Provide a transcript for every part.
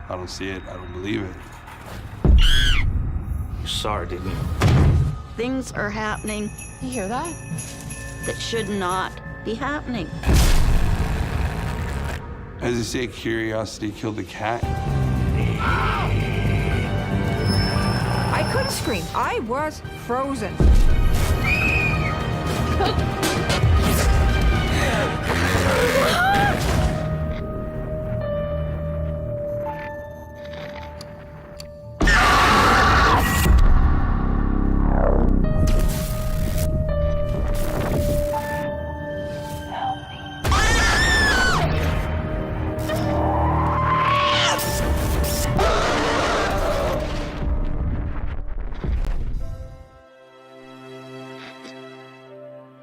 I don't see it. I don't believe it. You saw her, didn't you? Things are happening You hear that? that should not be happening. As they say, curiosity killed the cat. I couldn't scream. I was frozen.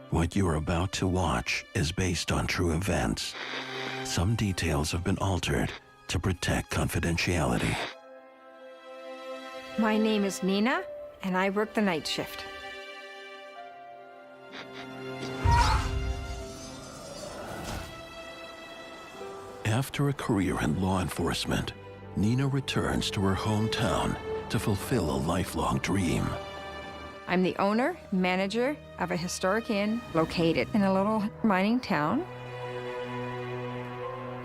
What you're about to watch is based on true events. Some details have been altered to protect confidentiality. My name is Nina, and I work the night shift. After a career in law enforcement, Nina returns to her hometown to fulfill a lifelong dream. I'm the owner, manager of a historic inn located in a little mining town.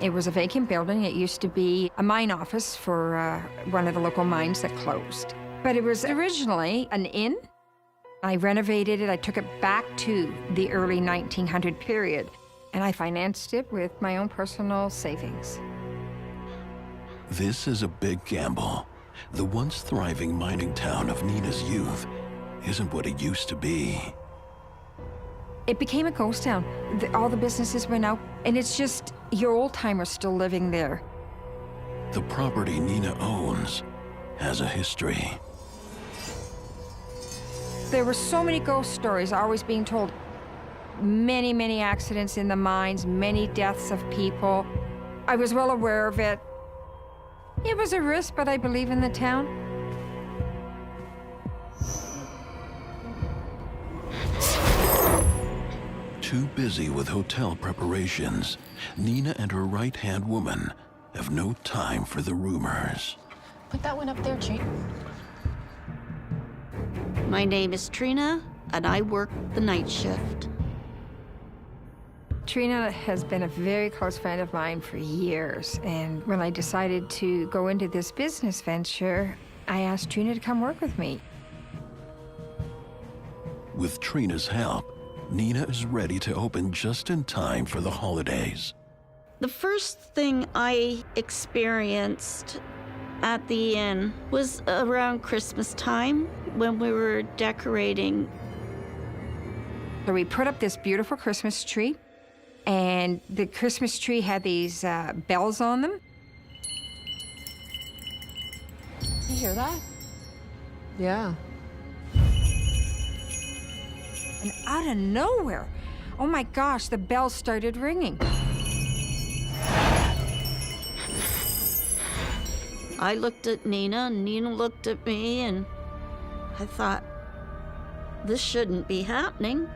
It was a vacant building. It used to be a mine office for one of the local mines that closed. But it was originally an inn. I renovated it. I took it back to the early 1900 period, and I financed it with my own personal savings. This is a big gamble. The once thriving mining town of Nina's youth isn't what it used to be. It became a ghost town. All the businesses went out, and it's just your old-timers still living there. The property Nina owns has a history. There were so many ghost stories always being told. Many, many accidents in the mines, many deaths of people. I was well aware of it. It was a risk, but I believe in the town. Too busy with hotel preparations, Nina and her right-hand woman have no time for the rumors. Put that one up there, Chief. My name is Trina, and I work the night shift. Trina has been a very close friend of mine for years, and when I decided to go into this business venture, I asked Trina to come work with me. With Trina's help, Nina is ready to open just in time for the holidays. The first thing I experienced at the inn was around Christmas time when we were decorating. So we put up this beautiful Christmas tree, and the Christmas tree had these bells on them. You hear that? Yeah. And out of nowhere, oh my gosh, the bells started ringing. I looked at Nina, and Nina looked at me, and I thought, this shouldn't be happening.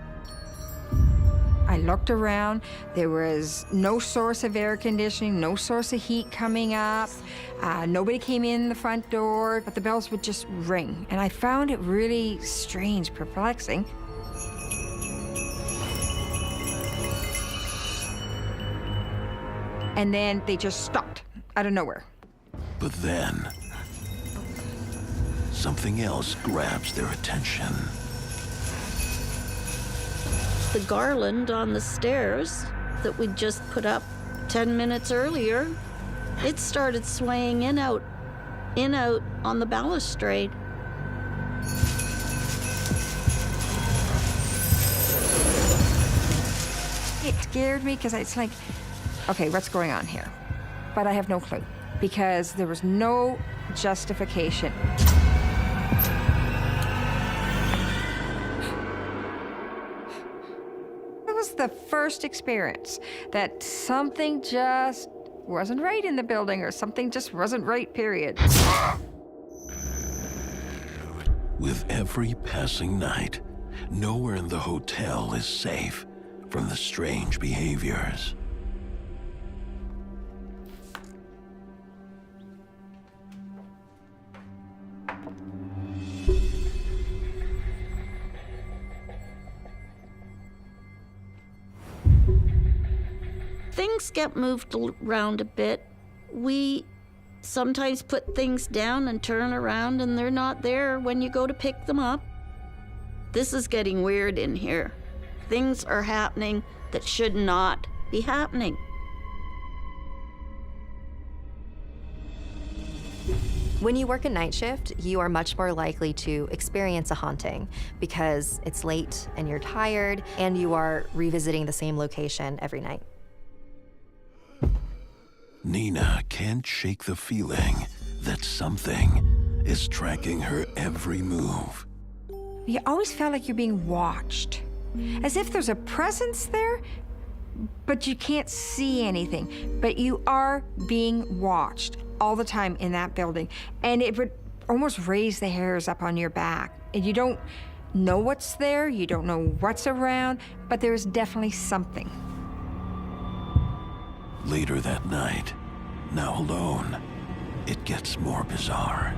I looked around. There was no source of air conditioning, no source of heat coming up. Nobody came in the front door, but the bells would just ring. And I found it really strange, perplexing. And then they just stopped out of nowhere. But then, something else grabs their attention. The garland on the stairs that we just put up 10 minutes earlier, it started swaying in, out on the balustrade. It scared me because it's like, okay, what's going on here? But I have no clue because there was no justification. It was the first experience that something just wasn't right in the building, or something just wasn't right, period. With every passing night, nowhere in the hotel is safe from the strange behaviors. things get moved around a bit. We sometimes put things down and turn around and they're not there when you go to pick them up. This is getting weird in here. Things are happening that should not be happening. When you work a night shift, you are much more likely to experience a haunting because it's late and you're tired and you are revisiting the same location every night. Nina can't shake the feeling that something is tracking her every move. You always felt like you're being watched, as if there's a presence there, but you can't see anything. But you are being watched all the time in that building, and it would almost raise the hairs up on your back. And you don't know what's there, you don't know what's around, but there's definitely something. Later that night, now alone, it gets more bizarre.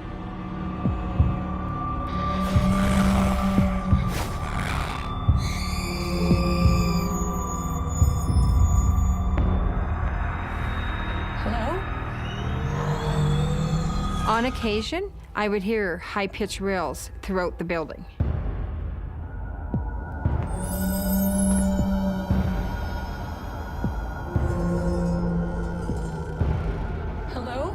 Hello? On occasion, I would hear high-pitched rills throughout the building. Hello?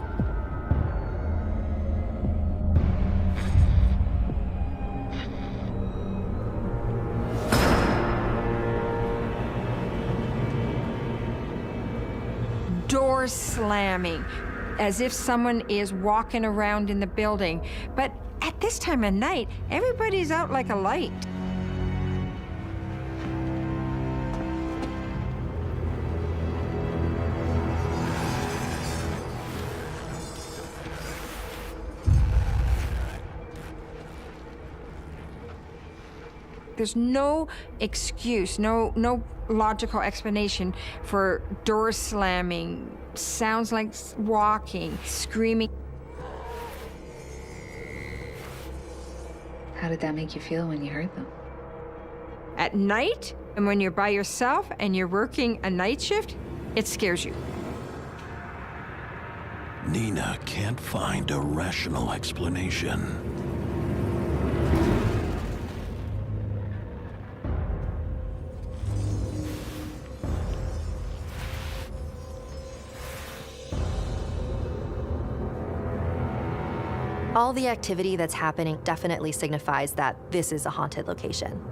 Doors slamming, as if someone is walking around in the building. But at this time of night, everybody's out like a light. There's no excuse, no logical explanation for doors slamming, sounds like walking, screaming. How did that make you feel when you heard them? At night, and when you're by yourself and you're working a night shift, it scares you. Nina can't find a rational explanation. All the activity that's happening definitely signifies that this is a haunted location.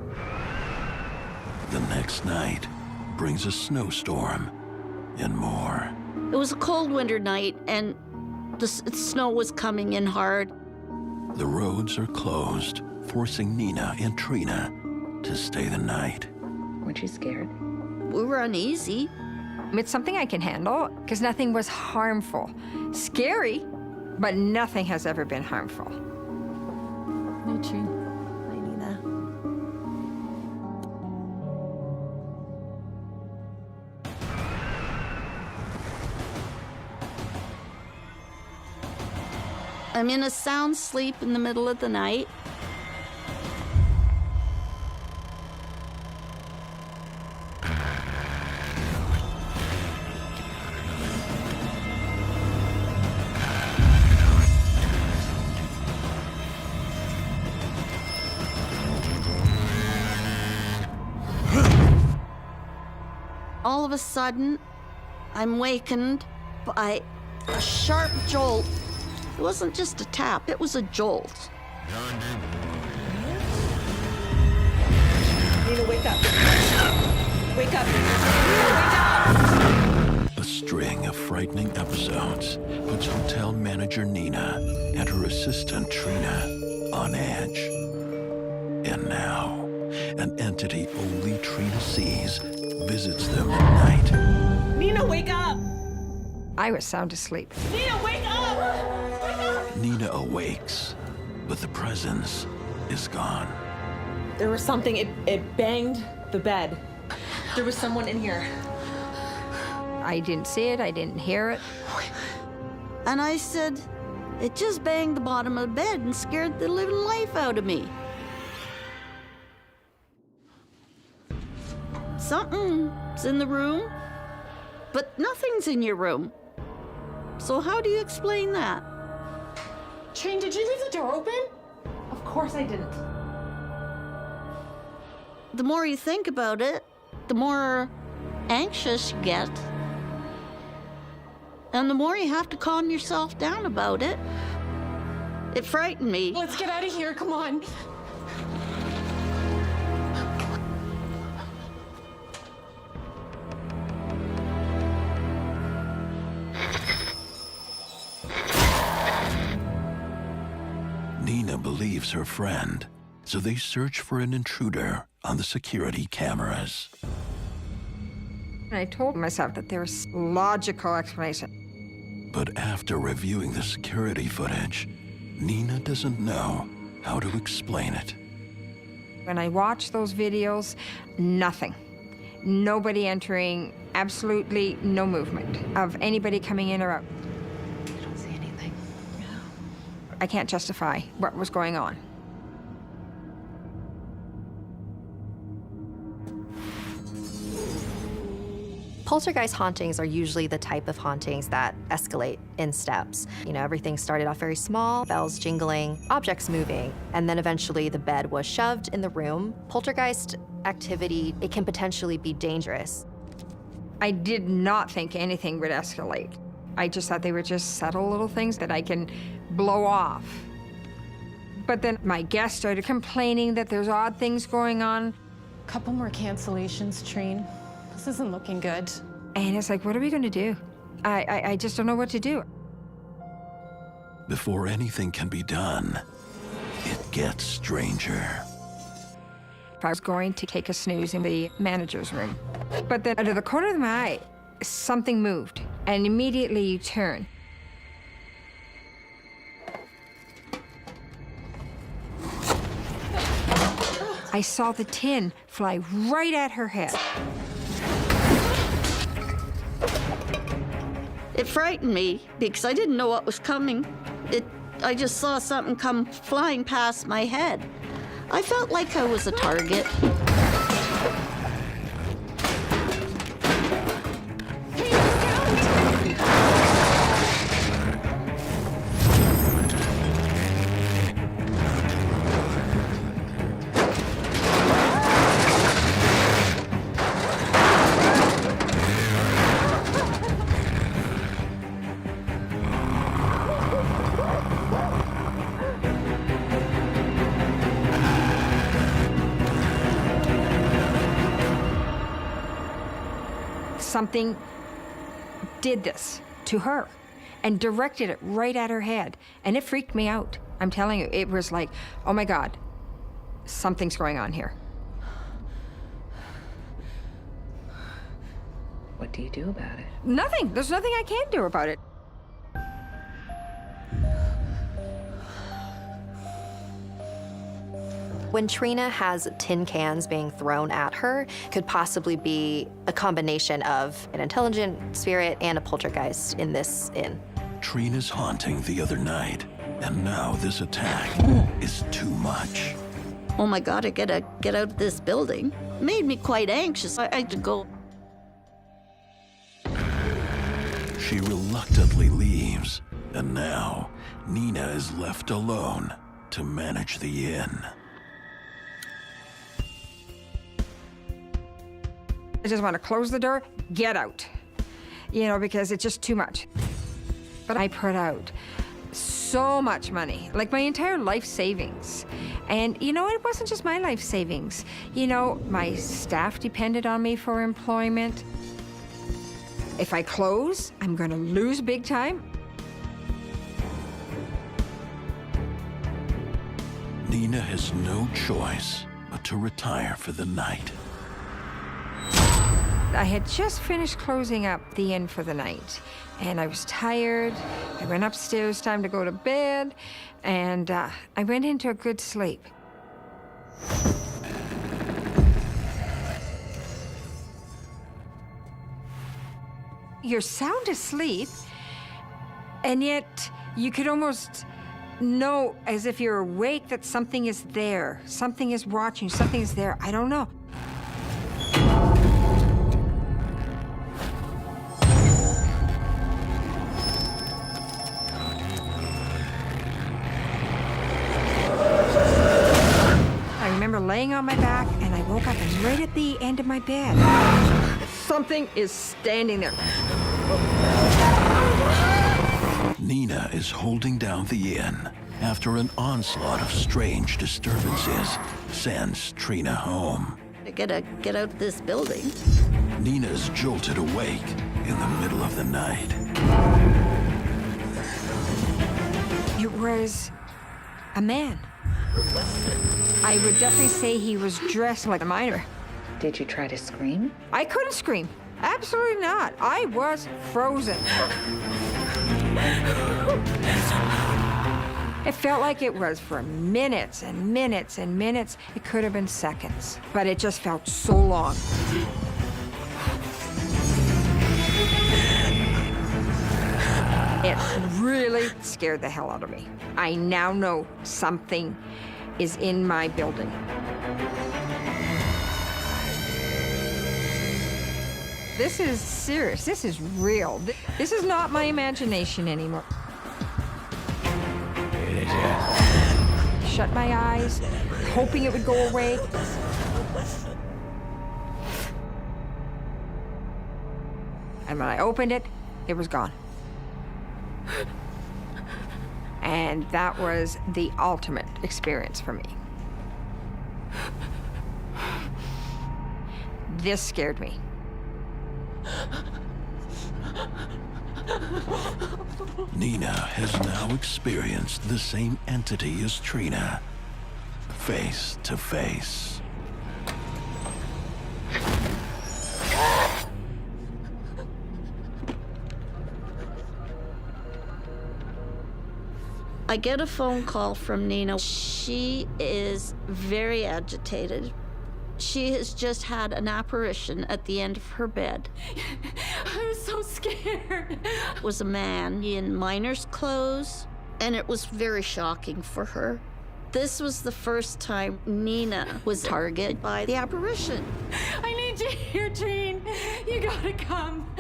The next night brings a snowstorm and more. It was a cold winter night and the snow was coming in hard. The roads are closed, forcing Nina and Trina to stay the night. Weren't you scared? We were uneasy. It's something I can handle, because nothing was harmful. Scary, but nothing has ever been harmful. Me too. Hi, Nina. I'm in a sound sleep in the middle of the night. All of a sudden, I'm wakened by a sharp jolt. It wasn't just a tap, it was a jolt. Nina, wake up. Wake up. Nina, wake up! A string of frightening episodes puts hotel manager Nina and her assistant Trina on edge. And now, an entity only Trina sees visits them at night. Nina, wake up! I was sound asleep. Nina, wake up! Wake up! Nina awakes, but the presence is gone. There was something, it banged the bed. There was someone in here. I didn't see it, I didn't hear it. And I said, it just banged the bottom of the bed and scared the living life out of me. Something's in the room, but nothing's in your room. So how do you explain that? Trine, did you leave the door open? Of course I didn't. The more you think about it, the more anxious you get. And the more you have to calm yourself down about it. It frightened me. Let's get out of here, come on. Nina believes her friend, so they search for an intruder on the security cameras. I told myself that there was logical explanation. But after reviewing the security footage, Nina doesn't know how to explain it. When I watched those videos, nothing. Nobody entering, absolutely no movement of anybody coming in or out. I don't see anything. I can't justify what was going on. Poltergeist hauntings are usually the type of hauntings that escalate in steps. You know, everything started off very small, bells jingling, objects moving, and then eventually the bed was shoved in the room. Poltergeist activity, it can potentially be dangerous. I did not think anything would escalate. I just thought they were just subtle little things that I can blow off. But then my guests started complaining that there's odd things going on. Couple more cancellations, Trine. This isn't looking good. And it's like, what are we gonna do? I just don't know what to do. Before anything can be done, it gets stranger. I was going to take a snooze in the manager's room. But then out of the corner of my eye, something moved, and immediately you turn. I saw the tin fly right at her head. It frightened me because I didn't know what was coming. I just saw something come flying past my head. I felt like I was a target. Something did this to her and directed it right at her head. And it freaked me out. I'm telling you, it was like, oh my God, something's going on here. What do you do about it? Nothing. There's nothing I can do about it. When Trina has tin cans being thrown at her, could possibly be a combination of an intelligent spirit and a poltergeist in this inn. Trina's haunting the other night, and now this attack is too much. Oh my God, I gotta get out of this building. It made me quite anxious. I had to go. She reluctantly leaves, and now Nina is left alone to manage the inn. I just want to close the door, get out, you know, because it's just too much. But I put out so much money, like my entire life savings. And, you know, it wasn't just my life savings. You know, my staff depended on me for employment. If I close, I'm going to lose big time. Nina has no choice but to retire for the night. I had just finished closing up the inn for the night, and I was tired. I went upstairs, time to go to bed, and I went into a good sleep. You're sound asleep, and yet you could almost know, as if you're awake, that something is there. Something is watching, something is there. I don't know. laying on my back, and I woke up and right at the end of my bed, something is standing there. Nina is holding down the inn after an onslaught of strange disturbances sends Trina home. I gotta get out of this building. Nina's jolted awake in the middle of the night. It was a man. I would definitely say he was dressed like a miner. Did you try to scream? I couldn't scream. Absolutely not. I was frozen. It felt like it was for minutes and minutes and minutes. It could have been seconds, but it just felt so long. It really scared the hell out of me. I now know something is in my building. This is serious. This is real. This is not my imagination anymore. Shut my eyes, hoping it would go away. And when I opened it, it was gone. And that was the ultimate experience for me. This scared me. Nina has now experienced the same entity as Trina, face to face. I get a phone call from Nina. She is very agitated. She has just had an apparition at the end of her bed. I was so scared. It was a man in miner's clothes, and it was very shocking for her. This was the first time Nina was targeted by the apparition. I need you here, Jean. You gotta come.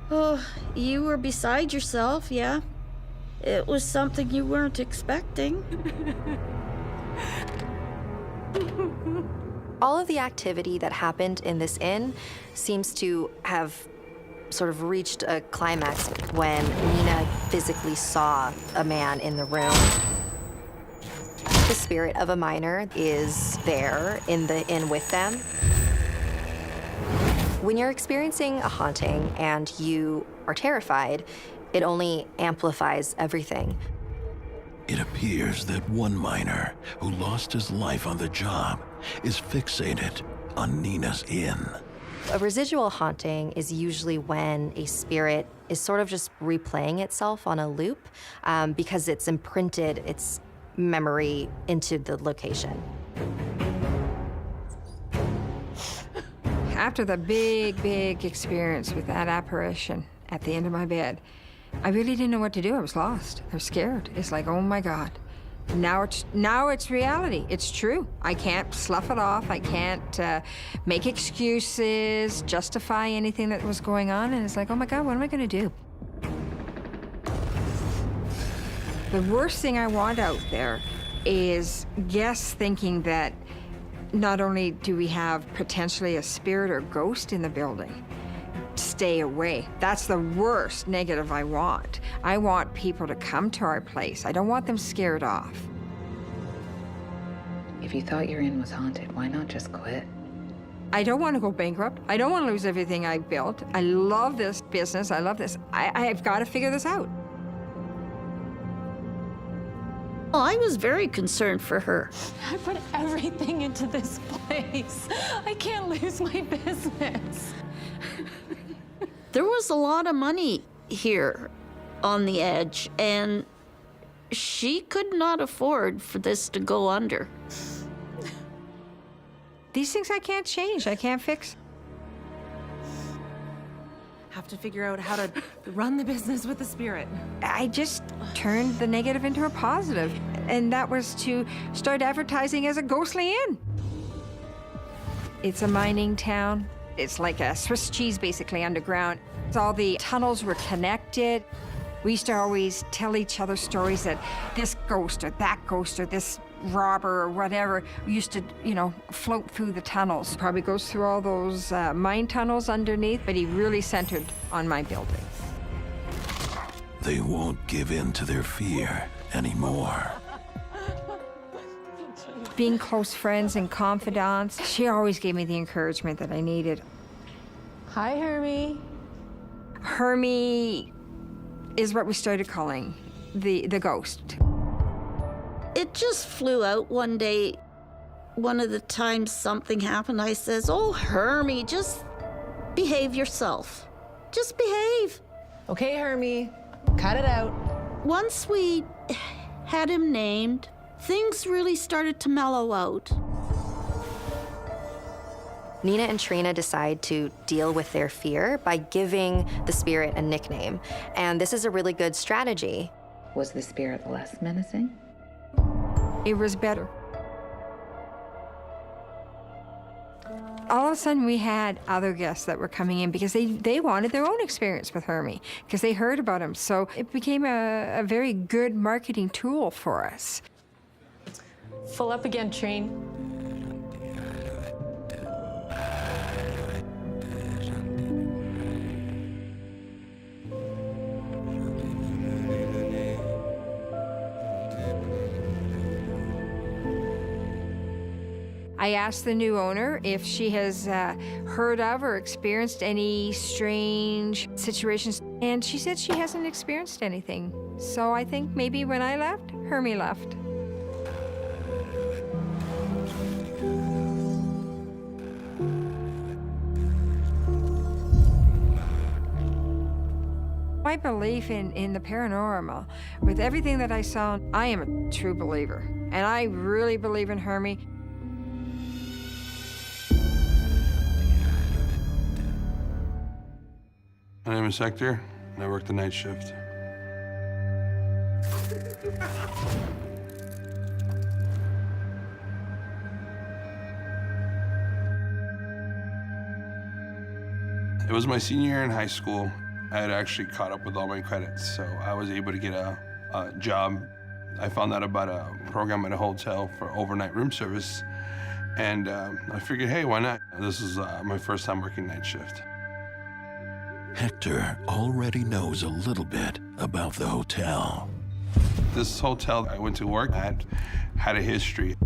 Oh, you were beside yourself, yeah? It was something you weren't expecting. All of the activity that happened in this inn seems to have sort of reached a climax when Nina physically saw a man in the room. The spirit of a miner is there in the inn with them. When you're experiencing a haunting and you are terrified, it only amplifies everything. It appears that one miner who lost his life on the job is fixated on Nina's inn. A residual haunting is usually when a spirit is sort of just replaying itself on a loop because it's imprinted its memory into the location. After the big experience with that apparition at the end of my bed, I really didn't know what to do. I was lost. I was scared. It's like, oh my God. Now it's reality. It's true. I can't slough it off. I can't make excuses, justify anything that was going on. And it's like, oh my God, what am I going to do? The worst thing I want out there is guests thinking that not only do we have potentially a spirit or ghost in the building, stay away. That's the worst negative I want. I want people to come to our place. I don't want them scared off. If you thought your inn was haunted, why not just quit? I don't want to go bankrupt. I don't want to lose everything I built. I love this business. I love this. I've got to figure this out. Well, I was very concerned for her. I put everything into this place. I can't lose my business. There was a lot of money here on the edge, and she could not afford for this to go under. These things I can't change. I can't fix. Have to figure out how to run the business with the spirit. I just turned the negative into a positive, and that was to start advertising as a ghostly inn. It's a mining town. It's like a Swiss cheese, basically, underground. All the tunnels were connected. We used to always tell each other stories that this ghost or that ghost or this robber or whatever used to, float through the tunnels. Probably goes through all those mine tunnels underneath, but he really centered on my building. They won't give in to their fear anymore. Being close friends and confidants, she always gave me the encouragement that I needed. Hi, Hermie. Hermie is what we started calling the ghost. It just flew out one day. One of the times something happened, I says, "Oh, Hermie, just behave yourself. Just behave." Okay, Hermie, cut it out. Once we had him named, things really started to mellow out. Nina and Trina decide to deal with their fear by giving the spirit a nickname. And this is a really good strategy. Was the spirit less menacing? It was better. All of a sudden, we had other guests that were coming in because they wanted their own experience with Hermie because they heard about him. So it became a very good marketing tool for us. Full up again, Trine. I asked the new owner if she has heard of or experienced any strange situations, and she said she hasn't experienced anything. So I think maybe when I left, Hermie left. My belief in the paranormal, with everything that I saw, I am a true believer, and I really believe in Hermie. My name is Hector, and I work the night shift. It was my senior year in high school. I had actually caught up with all my credits, so I was able to get a job. I found out about a program at a hotel for overnight room service, and I figured, hey, why not? This is my first time working night shift. Hector already knows a little bit about the hotel. This hotel I went to work at had a history.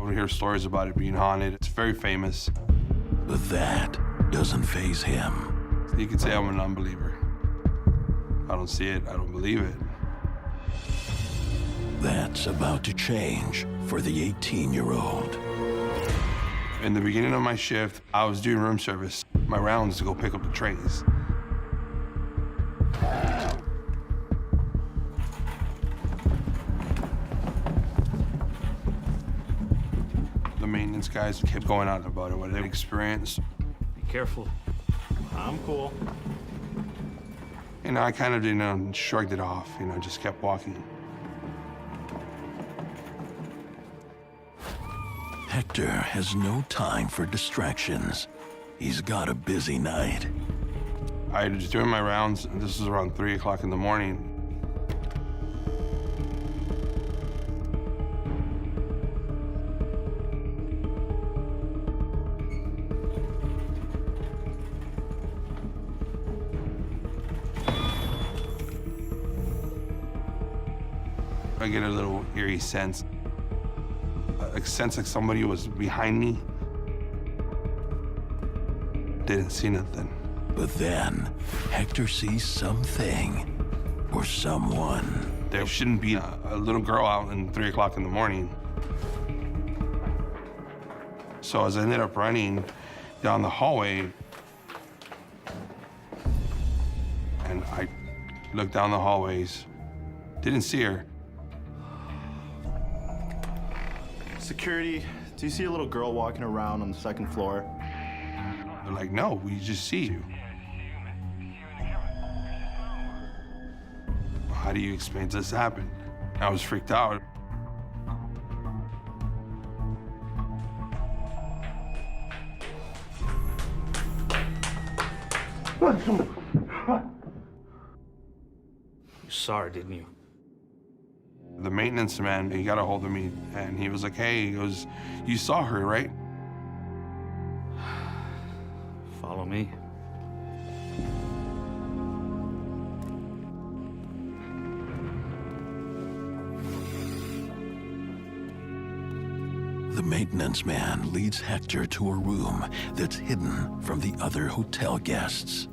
I would hear stories about it being haunted. It's very famous. But that doesn't faze him. You could say I'm an unbeliever. I don't see it, I don't believe it. That's about to change for the 18-year-old. In the beginning of my shift, I was doing room service. My rounds to go pick up the trays. The maintenance guys kept going on about it, what they experienced. Be careful. I'm cool. I kind of, shrugged it off, just kept walking. Hector has no time for distractions. He's got a busy night. I was doing my rounds, and this was around 3 o'clock in the morning. I get a little eerie sense. A sense like somebody was behind me. Didn't see nothing. But then, Hector sees something or someone. There shouldn't be a little girl out in 3 o'clock in the morning. So as I ended up running down the hallway, and I looked down the hallways, didn't see her. Security, do you see a little girl walking around on the second floor? They're like, no, we just see you. How do you explain this happened? I was freaked out. You saw her, didn't you? The maintenance man, he got a hold of me and he was like, hey, he goes, you saw her, right? Follow me. The maintenance man leads Hector to a room that's hidden from the other hotel guests.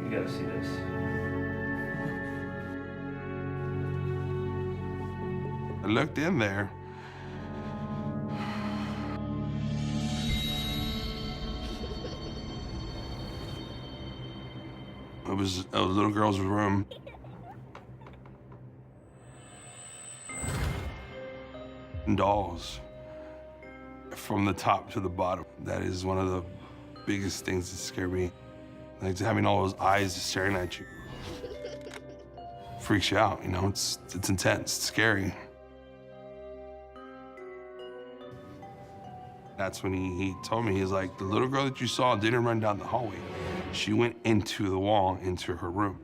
You gotta see this. I looked in there. It was a little girl's room. Dolls from the top to the bottom. That is one of the biggest things that scare me. Like having all those eyes staring at you. Freaks you out, you know, it's intense, it's scary. That's when he told me, he's like, the little girl that you saw didn't run down the hallway. She went into the wall, into her room.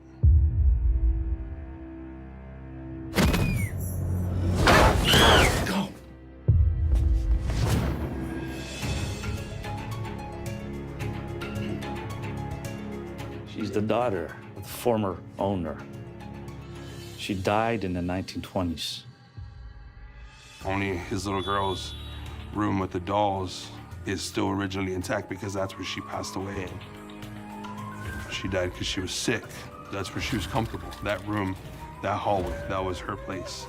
She's the daughter of the former owner. She died in the 1920s. Only his little girl's room with the dolls is still originally intact because that's where she passed away in. She died because she was sick. That's where she was comfortable. That room, that hallway, that was her place.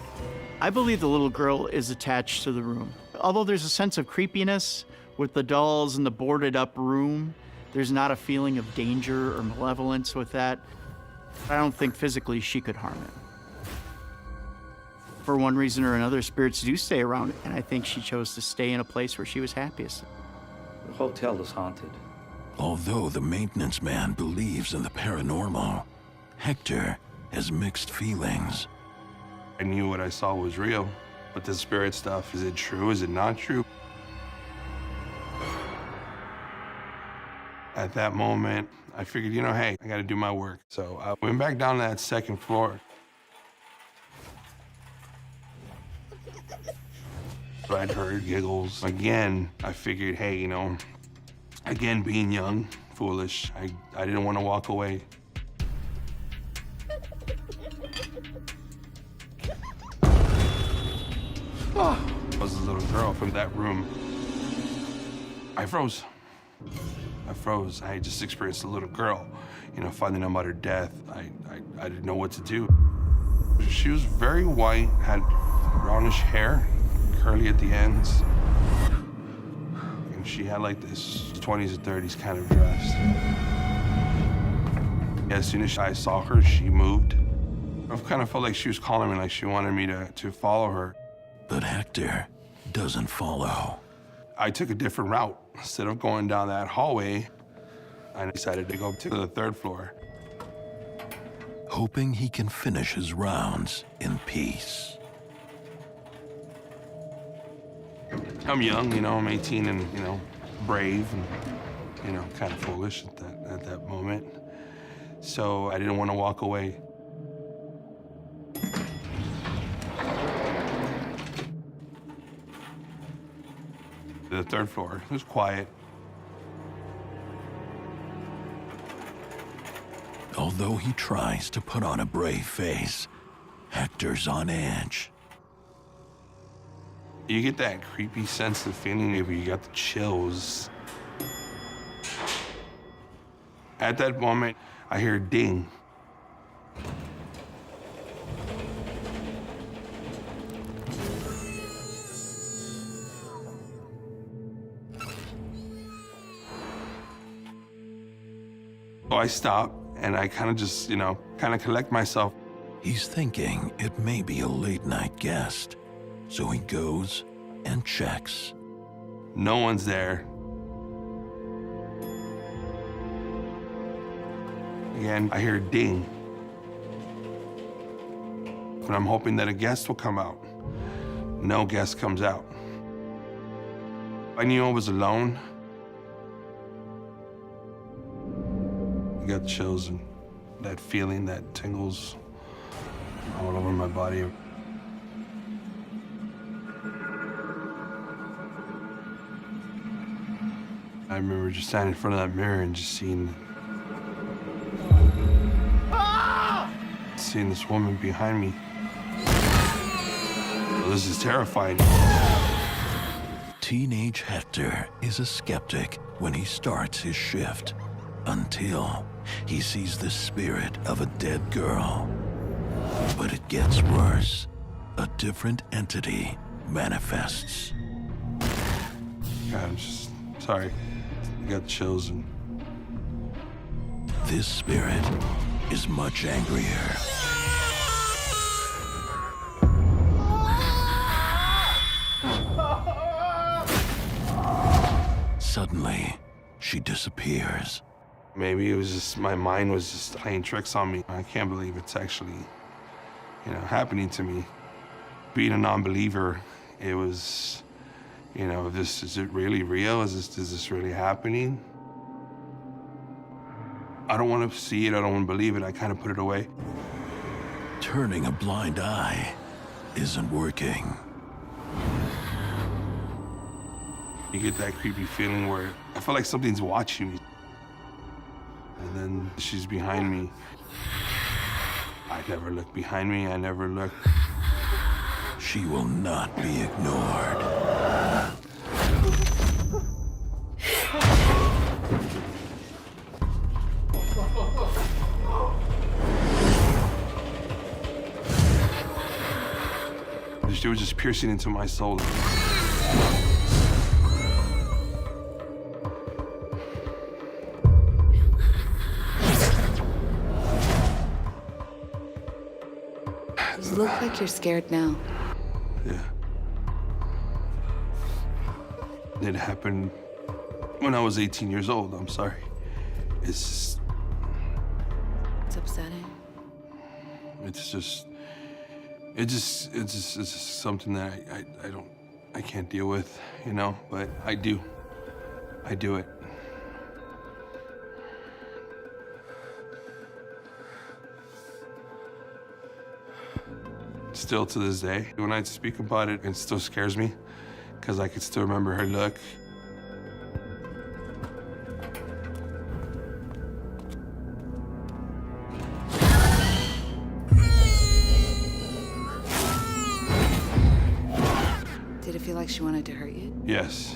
I believe the little girl is attached to the room. Although there's a sense of creepiness with the dolls in the boarded up room, there's not a feeling of danger or malevolence with that. I don't think physically she could harm it. For one reason or another, spirits do stay around, and I think she chose to stay in a place where she was happiest. The hotel is haunted. Although the maintenance man believes in the paranormal, Hector has mixed feelings. I knew what I saw was real, but the spirit stuff, is it true? Is it not true? At that moment, I figured, you know, hey, I gotta do my work. So I went back down to that second floor. I'd heard giggles. Again, I figured, hey, you know, again, being young, foolish, I didn't want to walk away. Oh. I was a little girl from that room. I froze. I just experienced a little girl, you know, finding out about her death. I didn't know what to do. She was very white, had brownish hair, curly at the ends. And she had like this 20s and 30s kind of dress. As soon as I saw her, she moved. I kind of felt like she was calling me, like she wanted me to follow her. But Hector doesn't follow. I took a different route. Instead of going down that hallway, I decided to go to the third floor. Hoping he can finish his rounds in peace. I'm young, you know, I'm 18 and, you know, brave and, you know, kind of foolish at that moment. So I didn't want to walk away. The third floor, it was quiet. Although he tries to put on a brave face, Hector's on edge. You get that creepy sense of feeling where you got the chills. At that moment, I hear a ding. So I stop and I kind of just, you know, kind of collect myself. He's thinking it may be a late-night guest, so he goes and checks. No one's there. Again, I hear a ding. And I'm hoping that a guest will come out. No guest comes out. I knew I was alone. I got chills and that feeling that tingles all over my body. I remember just standing in front of that mirror and just seeing this woman behind me. Well, this is terrifying. Teenage Hector is a skeptic when he starts his shift, until he sees the spirit of a dead girl. But it gets worse. A different entity manifests. God, I'm just sorry. I got chills. And this spirit is much angrier. Suddenly, she disappears. maybe it was just my mind was just playing tricks on me. I can't believe it's actually, happening to me. Being a non-believer, it was, is it really real? Is this really happening? I don't want to see it. I don't want to believe it. I kind of put it away. Turning a blind eye isn't working. You get that creepy feeling where I feel like something's watching me. And then she's behind me. I never look behind me. I never look. She will not be ignored. It was just piercing into my soul. You look like you're scared now. Yeah. It happened when I was 18 years old. I'm sorry. It's upsetting. It's just something that I can't deal with, but I do it. Still to this day, when I speak about it, it still scares me because I can still remember her look. Did it feel like she wanted to hurt you? Yes.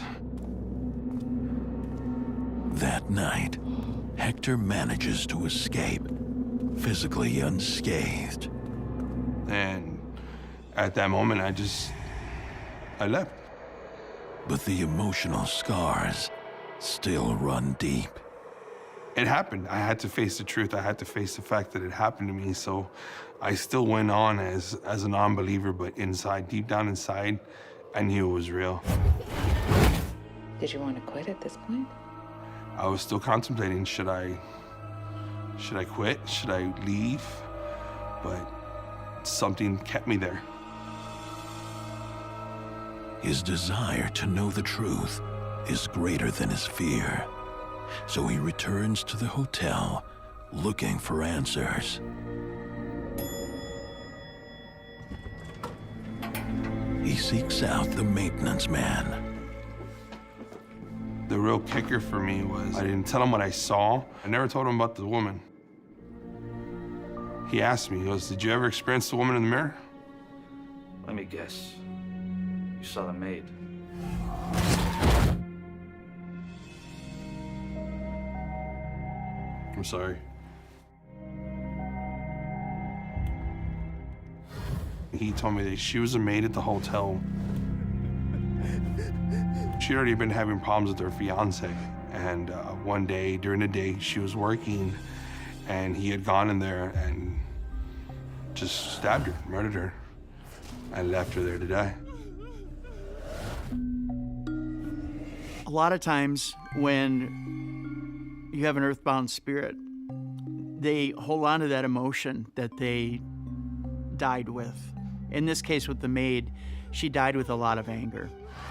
That night, Hector manages to escape, physically unscathed. And at that moment, I left. But the emotional scars still run deep. It happened. I had to face the truth. I had to face the fact that it happened to me. So I still went on as a non-believer, but inside, deep down inside, I knew it was real. Did you want to quit at this point? I was still contemplating, should I quit? Should I leave? But something kept me there. His desire to know the truth is greater than his fear. So he returns to the hotel looking for answers. He seeks out the maintenance man. The real kicker for me was I didn't tell him what I saw. I never told him about the woman. He asked me, he goes, "Did you ever experience the woman in the mirror?" Let me guess. You saw the maid. I'm sorry. He told me that she was a maid at the hotel. She'd already been having problems with her fiance. And one day, during the day, she was working, and he had gone in there and just stabbed her, murdered her, and left her there to die. A lot of times when you have an earthbound spirit, they hold on to that emotion that they died with. In this case with the maid, she died with a lot of anger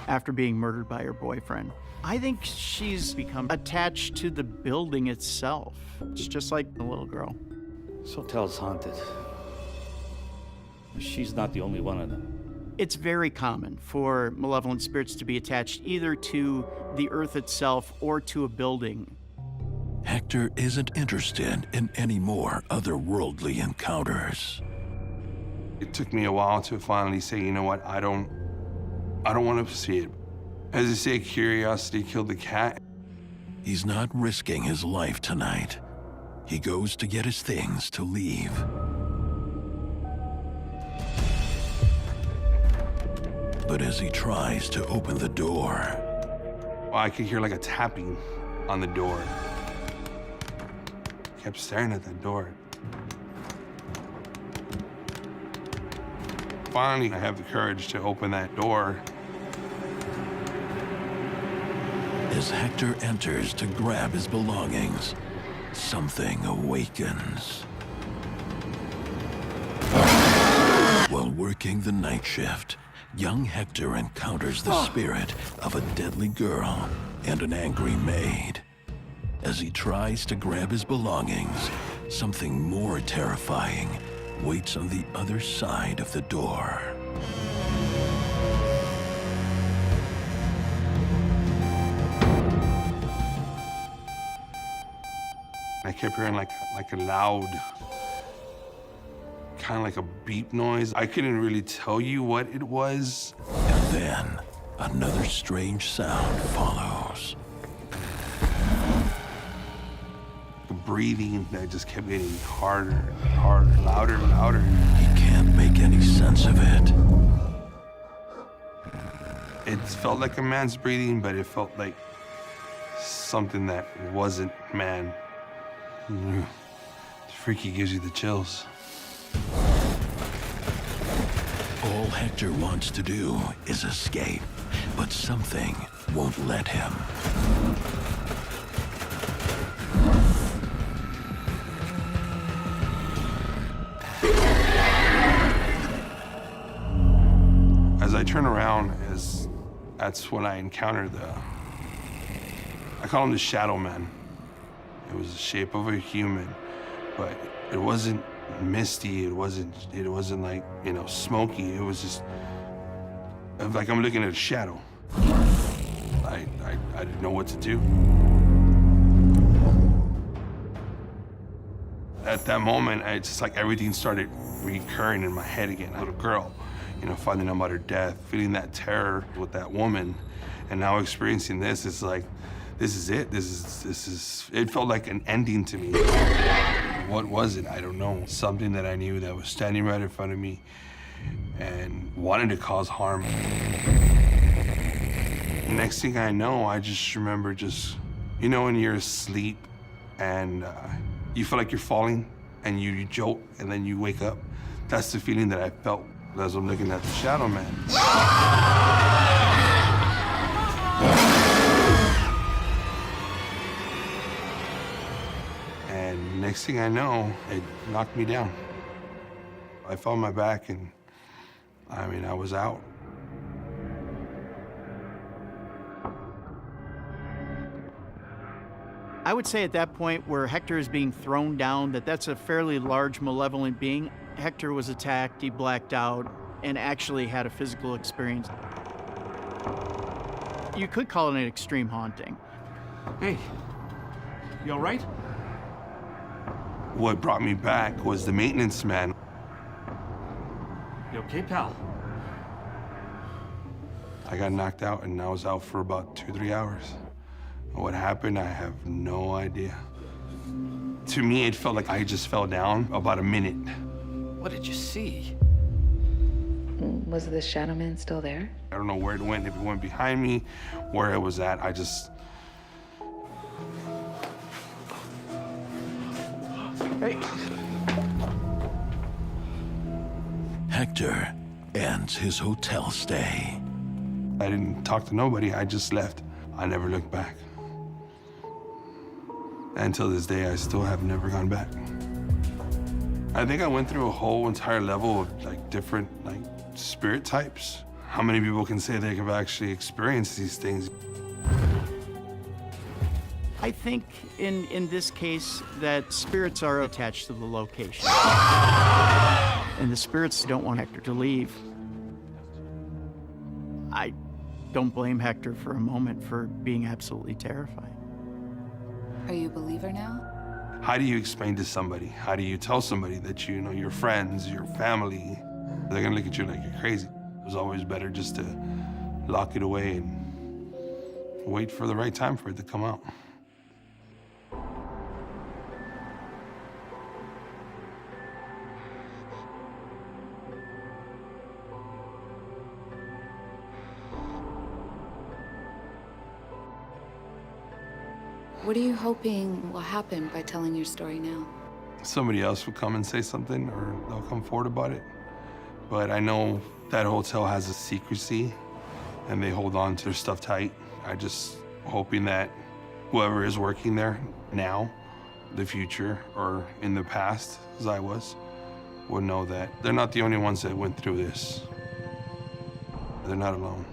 after being murdered by her boyfriend. I think she's become attached to the building itself. It's just like the little girl. This hotel's haunted. She's not the only one of them. It's very common for malevolent spirits to be attached either to the earth itself or to a building. Hector isn't interested in any more otherworldly encounters. It took me a while to finally say, you know what, I don't want to see it. As I say, curiosity killed the cat. He's not risking his life tonight. He goes to get his things to leave. But as he tries to open the door, I could hear like a tapping on the door. I kept staring at that door. Finally, I have the courage to open that door. as Hector enters to grab his belongings, something awakens. While working the night shift, young Hector encounters the spirit of a deadly girl and an angry maid. As he tries to grab his belongings, something more terrifying waits on the other side of the door. I kept hearing like a loud, kind of like a beep noise. I couldn't really tell you what it was. And then another strange sound follows. The breathing that just kept getting harder and harder, louder and louder. He can't make any sense of it. It felt like a man's breathing, but it felt like something that wasn't man. It's freaky, gives you the chills. All Hector wants to do is escape, but something won't let him. As I turn around, that's when I encounter I call him the Shadow Man. It was the shape of a human, but it wasn't misty. It wasn't like, smoky. It was just like I'm looking at a shadow. I didn't know what to do. At that moment, it's just like everything started recurring in my head again. A little girl, finding out about her death, feeling that terror with that woman, and now experiencing this. It's like, this is it. This is. It felt like an ending to me. What was it? I don't know. Something that I knew that was standing right in front of me and wanted to cause harm. Next thing I know, I just remember when you're asleep and you feel like you're falling and you jolt and then you wake up. That's the feeling that I felt as I'm looking at the Shadow Man. And next thing I know, it knocked me down. I fell on my back and, I was out. I would say at that point where Hector is being thrown down, that's a fairly large malevolent being. Hector was attacked, he blacked out, and actually had a physical experience. You could call it an extreme haunting. Hey, you all right? What brought me back was the maintenance man. You okay, pal? I got knocked out and I was out for about 2-3 hours. What happened, I have no idea. To me, it felt like I just fell down about a minute. What did you see? Was the Shadow Man still there? I don't know where it went, if it went behind me, where it was at. Hey. Hector ends his hotel stay. I didn't talk to nobody, I just left. I never looked back. Until this day, I still have never gone back. I think I went through a whole entire level of different spirit types. How many people can say they have actually experienced these things? I think in this case that spirits are attached to the location. And the spirits don't want Hector to leave. I don't blame Hector for a moment for being absolutely terrified. Are you a believer now? How do you explain to somebody? How do you tell somebody that you know your friends, your family, they're gonna look at you like you're crazy? It was always better just to lock it away and wait for the right time for it to come out. What are you hoping will happen by telling your story now? Somebody else will come and say something, or they'll come forward about it. But I know that hotel has a secrecy, and they hold on to their stuff tight. I just hoping that whoever is working there now, the future, or in the past, as I was, would know that they're not the only ones that went through this. They're not alone.